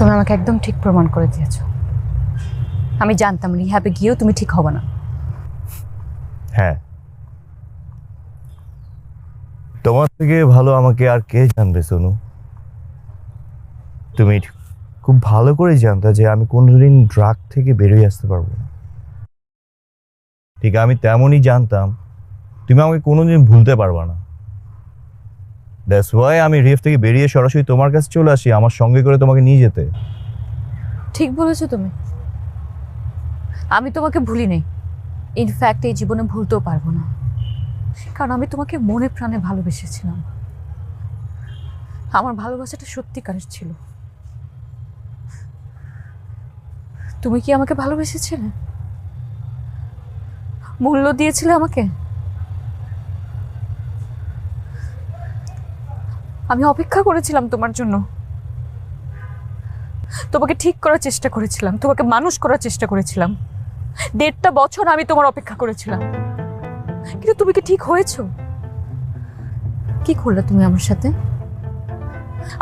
তুমি আমাকে একদম ঠিক প্রমাণ করে দিয়েছো। আমি জানতাম রিহ্যাবে গিয়েও তুমি ঠিক হবে না। হ্যাঁ, তোমার থেকে ভালো আমাকে আর কে জানবে সোনু? তুমি খুব ভালো করে জানতা যে আমি কোনোদিন ড্রাগ থেকে বেরিয়ে আসতে পারবো না। ঠিক আমি তেমনই জানতাম তুমি আমাকে কোনোদিন ভুলতে পারবা না। দ্যাটস ওয়াই আমি রিফ থেকে বেরিয়ে সরাসরি তোমার কাছে চলে আসি আমার সঙ্গে করে তোমাকে নিয়ে যেতে। ঠিক বলেছো তুমি। আমি তোমাকে ভুলি নাই, ইনফ্যাক্ট এই জীবনে ভুলতেও পারবো না, কারণ আমি তোমাকে মনে প্রাণে ভালোবেসেছিলাম। আমার ভালোবাসাটা সত্যিকারের ছিল। তুমি কি আমাকে ভালোবেসেছিলে? মূল্য দিয়েছিলে আমাকে? আমি অপেক্ষা করেছিলাম তোমার জন্য, তোমাকে ঠিক করার চেষ্টা করেছিলাম, তোমাকে মানুষ করার চেষ্টা করেছিলাম। 1.5 বছর আমি তোমার অপেক্ষা করেছিলাম, কিন্তু তুমি কি ঠিক হয়েছো? কি করলে তুমি আমার সাথে?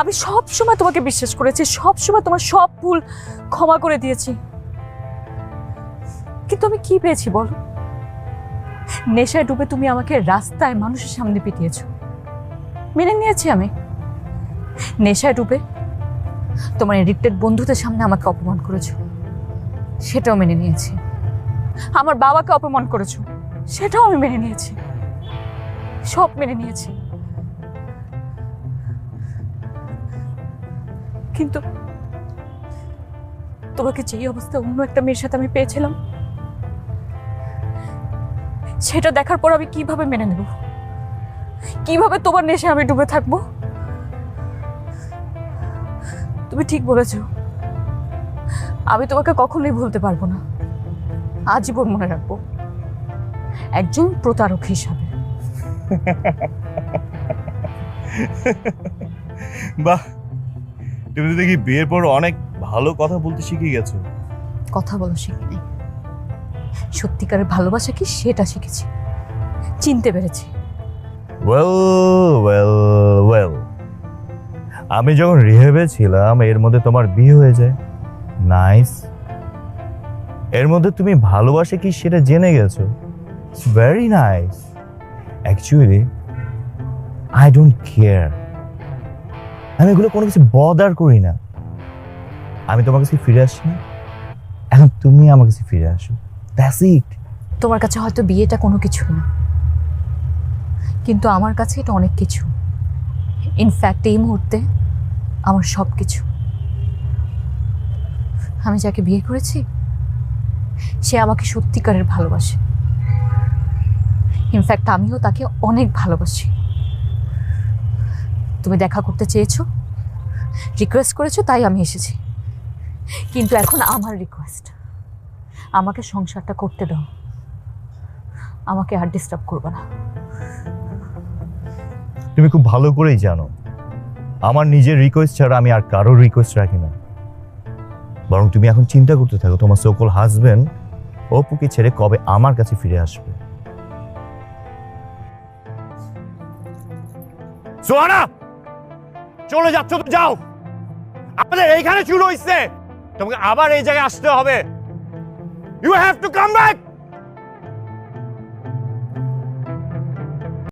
আমি সব সময় তোমাকে বিশ্বাস করেছি, সব সময় তোমার সব ভুল ক্ষমা করে দিয়েছি, কিন্তু আমি কি পেয়েছি বলো? নেশায় ডুবে তুমি আমাকে রাস্তায় মানুষের সামনে পিটিয়েছো, মেনে নিয়েছি আমি। নেশায় ডুবে তোমার এডিক্টেড বন্ধুদের সামনে আমাকে অপমান করেছো, সেটাও মেনে নিয়েছি। আমার বাবাকে অপমান করেছো, সেটাও আমি মেনে নিয়েছি, সব মেনে নিয়েছি। কিন্তু তোমাকে যেই অবস্থায় অন্য একটা মেয়ের সাথে আমি পেয়েছিলাম, সেটা দেখার পর আমি কিভাবে মেনে নেব? কিভাবে তোমার নেশায় আমি ডুবে থাকবো? তুমি ঠিক বলেছ, আমি তোমাকে কখনোই ভুলতে পারবো না, আজীবন মনে রাখবো একজন প্রতারক হিসাবে। বাহ, তুমি তো দেখি বিয়ের পর অনেক ভালো কথা বলতে শিখে গেছো। কথা বলা শিখি নাই, সত্যিকারের ভালোবাসা কি সেটা শিখেছি, চিনতে পেরেছি। ওয়েল ওয়েল ওয়েল, আমি যখন রিহেবে ছিলাম এর মধ্যে তোমার বিয়ে হয়ে যায়। নাইস। এর মধ্যে তুমি ভালোবাসা কি সেটা জেনে গেছো। It's very nice. Actually I don't care, আমি এগুলো কোনো কিছু বদার করি না। আমি তোমার কাছে ফিরে আসি না, এখন তুমি আমার কাছে ফিরে আসো, দ্যাটস ইট। তোমার কাছে হয়তো বিয়েটা কোনো কিছু না, কিন্তু আমার কাছে এটা অনেক কিছু। ইনফ্যাক্ট এই মুহূর্তে আমার সব কিছু। আমি যাকে বিয়ে করেছি সে আমাকে সত্যিকারের ভালোবাসে। ইনফ্যাক্ট আমিও তাকে অনেক ভালোবাসি। তুমি দেখা করতে চেয়েছো, রিকোয়েস্ট করেছো, তাই আমি এসেছি। কিন্তু এখন আমার রিকোয়েস্ট, আমাকে সংসারটা করতে দাও, আমাকে আর ডিস্টার্ব করবে না। তুমি খুব ভালো করেই জানো আমার নিজের রিকোয়েস্ট ছাড়া আমি আর কারোর রিকোয়েস্ট রাখি না। বরং তুমি এখন চিন্তা করতে থাকো তোমার সকল হাজবেন্ড অপুকে ছেড়ে কবে আমার কাছে ফিরে আসবে। সোহানা, চলে যাচ্ছ তো যাও, আমাদের এইখানে শুরু হইছে, তোমাকে আবার এই জায়গায় আসতে হবে। You have to come back.